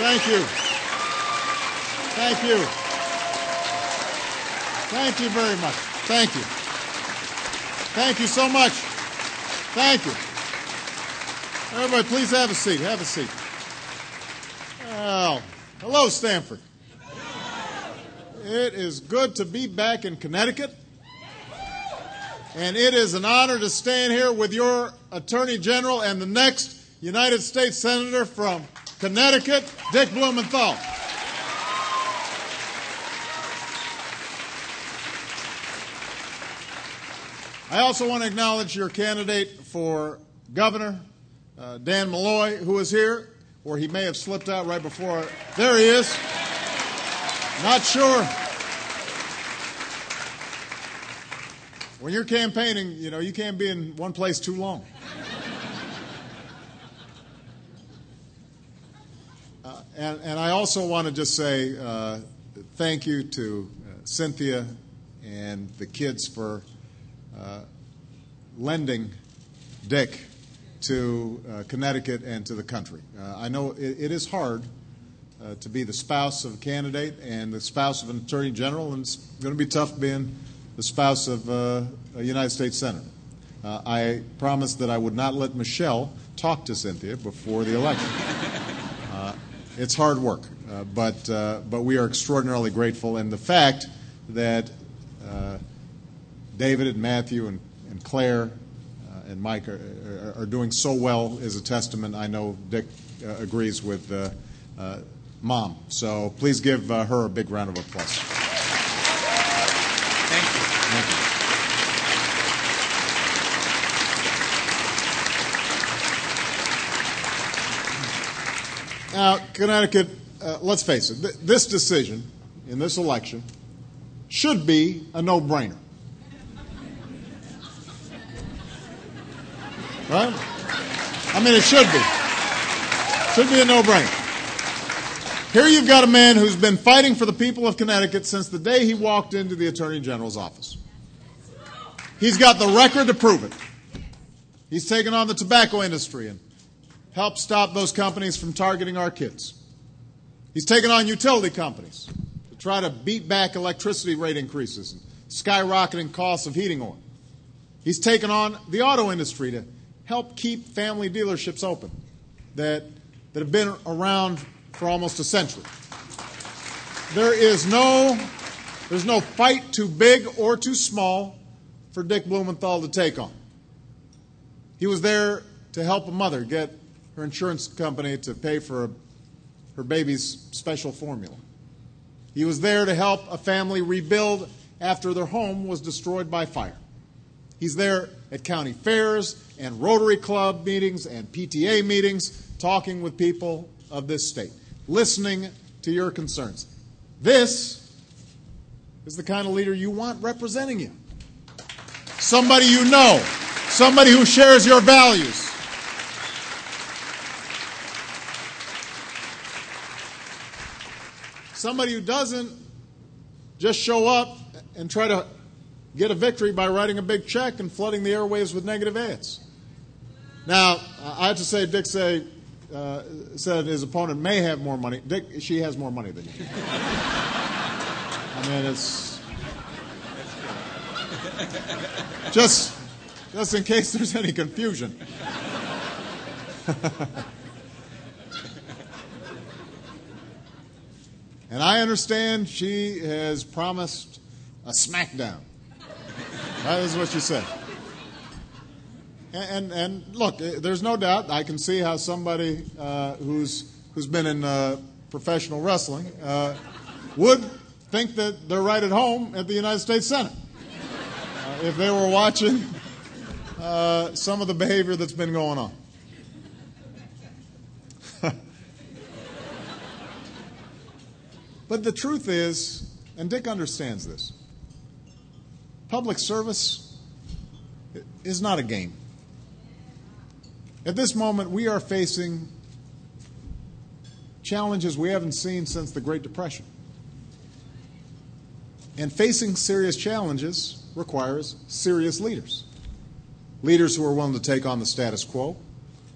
Thank you. Thank you. Thank you very much. Thank you. Thank you so much. Thank you. Everybody, please have a seat. Have a seat. Well, hello, Stamford. It is good to be back in Connecticut. And it is an honor to stand here with your Attorney General and the next United States Senator from Connecticut, Dick Blumenthal. I also want to acknowledge your candidate for governor, Dan Malloy, who is here, or he may have slipped out right before. There he is. Not sure. When you're campaigning, you can't be in one place too long. And I also want to just say thank you to Cynthia and the kids for lending Dick to Connecticut and to the country. I know it is hard to be the spouse of a candidate and the spouse of an attorney general, and it's going to be tough being the spouse of a United States senator. I promised that I would not let Michelle talk to Cynthia before the election. It's hard work, but we are extraordinarily grateful, and the fact that David and Matthew and Claire and Mike are doing so well is a testament. I know Dick agrees with Mom. So please give her a big round of applause. Thank you. Thank you. Now, Connecticut, let's face it, this decision in this election should be a no-brainer. Right? I mean, it should be. Should be a no-brainer. Here you've got a man who's been fighting for the people of Connecticut since the day he walked into the Attorney General's office. He's got the record to prove it. He's taken on the tobacco industry and helped stop those companies from targeting our kids. He's taken on utility companies to try to beat back electricity rate increases and skyrocketing costs of heating oil. He's taken on the auto industry to help keep family dealerships open that have been around for almost a century. There's no fight too big or too small for Dick Blumenthal to take on. He was there to help a mother get her insurance company to pay for her baby's special formula. He was there to help a family rebuild after their home was destroyed by fire. He's there at county fairs and Rotary Club meetings and PTA meetings, talking with people of this state, listening to your concerns. This is the kind of leader you want representing you. Somebody you know, somebody who shares your values. Somebody who doesn't just show up and try to get a victory by writing a big check and flooding the airwaves with negative ads. Now, I have to say, Dick said his opponent may have more money. Dick, she has more money than you. I mean, it's just in case there's any confusion. And I understand she has promised a smackdown. That is what she said. And look, there's no doubt I can see how somebody who's been in professional wrestling would think that they're right at home at the United States Senate if they were watching some of the behavior that's been going on. But the truth is, and Dick understands this, public service is not a game. At this moment, we are facing challenges we haven't seen since the Great Depression. And facing serious challenges requires serious leaders. Leaders who are willing to take on the status quo,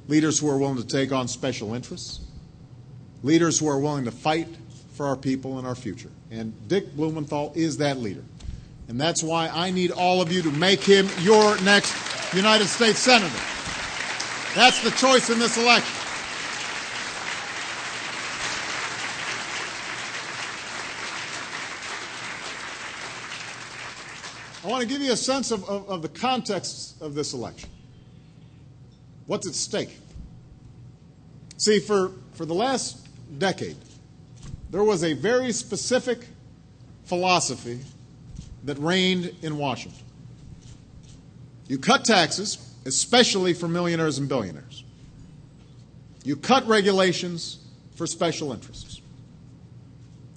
leaders who are willing to take on special interests, leaders who are willing to fight for our people and our future. And Dick Blumenthal is that leader. And that's why I need all of you to make him your next United States Senator. That's the choice in this election. I want to give you a sense of the context of this election. What's at stake? See, for the last decade, there was a very specific philosophy that reigned in Washington. You cut taxes, especially for millionaires and billionaires. You cut regulations for special interests.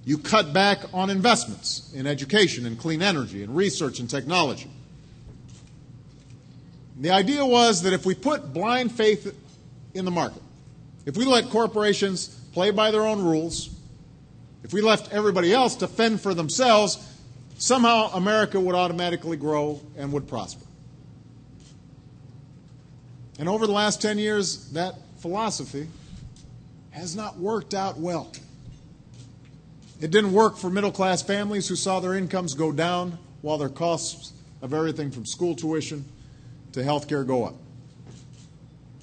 You cut back on investments in education and clean energy and research and technology. The idea was that if we put blind faith in the market, if we let corporations play by their own rules, if we left everybody else to fend for themselves, somehow America would automatically grow and would prosper. And over the last 10 years, that philosophy has not worked out well. It didn't work for middle-class families who saw their incomes go down while their costs of everything from school tuition to health care go up.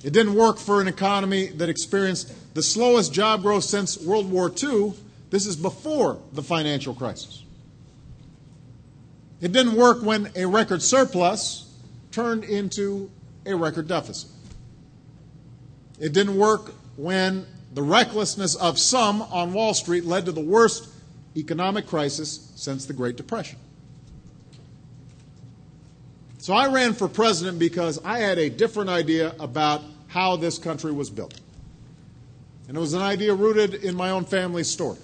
It didn't work for an economy that experienced the slowest job growth since World War II. This is before the financial crisis. It didn't work when a record surplus turned into a record deficit. It didn't work when the recklessness of some on Wall Street led to the worst economic crisis since the Great Depression. So I ran for president because I had a different idea about how this country was built. And it was an idea rooted in my own family's story.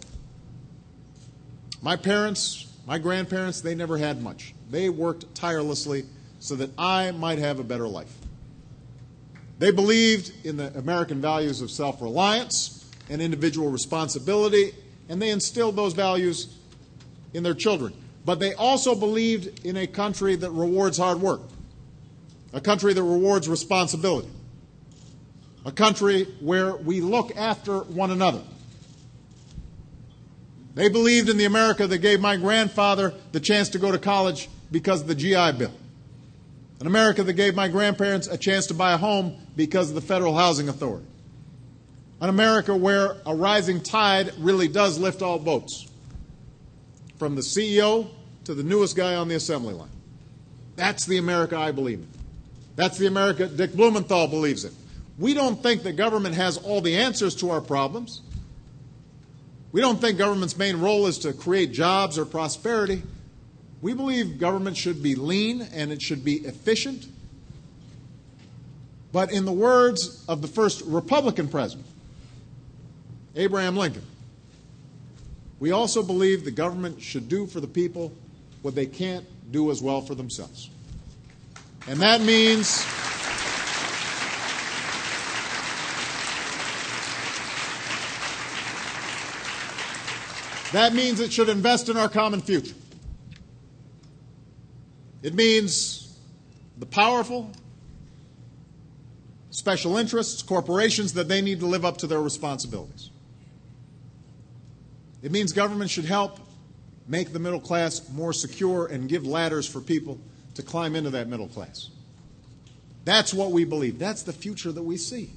My parents, my grandparents, they never had much. They worked tirelessly so that I might have a better life. They believed in the American values of self-reliance and individual responsibility, and they instilled those values in their children. But they also believed in a country that rewards hard work, a country that rewards responsibility, a country where we look after one another. They believed in the America that gave my grandfather the chance to go to college because of the GI Bill, an America that gave my grandparents a chance to buy a home because of the Federal Housing Authority, an America where a rising tide really does lift all boats, from the CEO to the newest guy on the assembly line. That's the America I believe in. That's the America Dick Blumenthal believes in. We don't think that government has all the answers to our problems. We don't think government's main role is to create jobs or prosperity. We believe government should be lean and it should be efficient. But in the words of the first Republican president, Abraham Lincoln, we also believe the government should do for the people what they can't do as well for themselves. And that means it should invest in our common future. It means the powerful, special interests, corporations, that they need to live up to their responsibilities. It means government should help make the middle class more secure and give ladders for people to climb into that middle class. That's what we believe. That's the future that we see.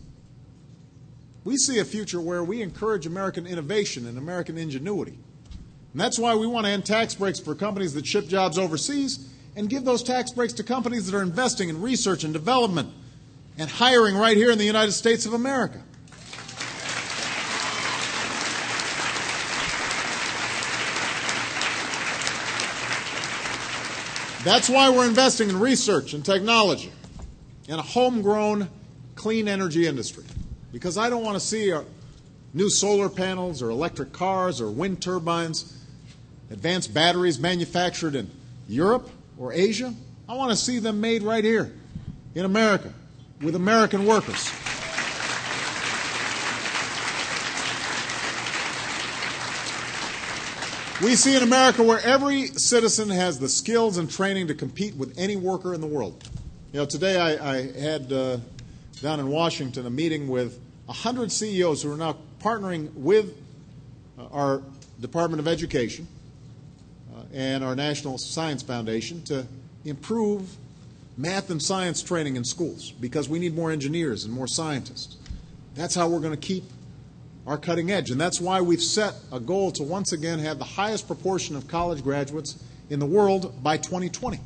We see a future where we encourage American innovation and American ingenuity. And that's why we want to end tax breaks for companies that ship jobs overseas and give those tax breaks to companies that are investing in research and development and hiring right here in the United States of America. That's why we're investing in research and technology and a homegrown clean energy industry. Because I don't want to see new solar panels or electric cars or wind turbines, advanced batteries manufactured in Europe or Asia. I want to see them made right here in America with American workers. We see in America where every citizen has the skills and training to compete with any worker in the world. You know, today I had down in Washington a meeting with 100 CEOs who are now partnering with our Department of Education and our National Science Foundation to improve math and science training in schools, because we need more engineers and more scientists. That's how we're going to keep our cutting edge, and that's why we've set a goal to once again have the highest proportion of college graduates in the world by 2020.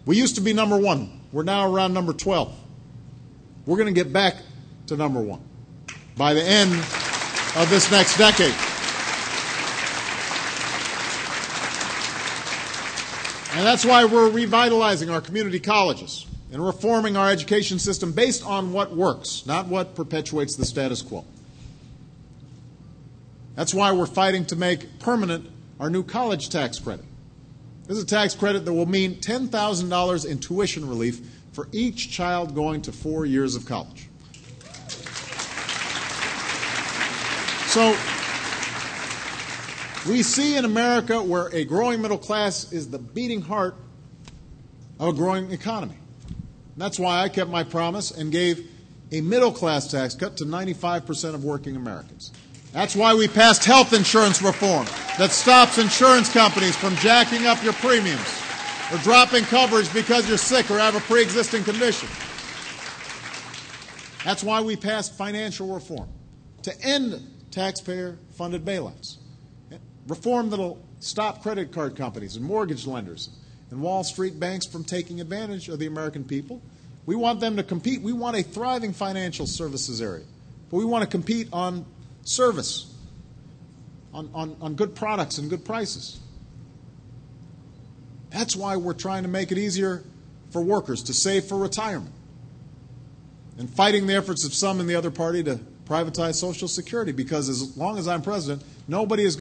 We used to be number 1. We're now around number 12. We're going to get back to number 1 by the end of this next decade. And that's why we're revitalizing our community colleges and reforming our education system based on what works, not what perpetuates the status quo. That's why we're fighting to make permanent our new college tax credit. This is a tax credit that will mean $10,000 in tuition relief for each child going to 4 years of college. So we see in America where a growing middle class is the beating heart of a growing economy. And that's why I kept my promise and gave a middle class tax cut to 95% of working Americans. That's why we passed health insurance reform that stops insurance companies from jacking up your premiums or dropping coverage because you're sick or have a pre-existing condition. That's why we passed financial reform to end taxpayer-funded bailouts. Reform that will stop credit card companies and mortgage lenders and Wall Street banks from taking advantage of the American people. We want them to compete. We want a thriving financial services area. But we want to compete on service, on good products and good prices. That's why we're trying to make it easier for workers to save for retirement and fighting the efforts of some in the other party to privatize Social Security, because as long as I'm president, nobody is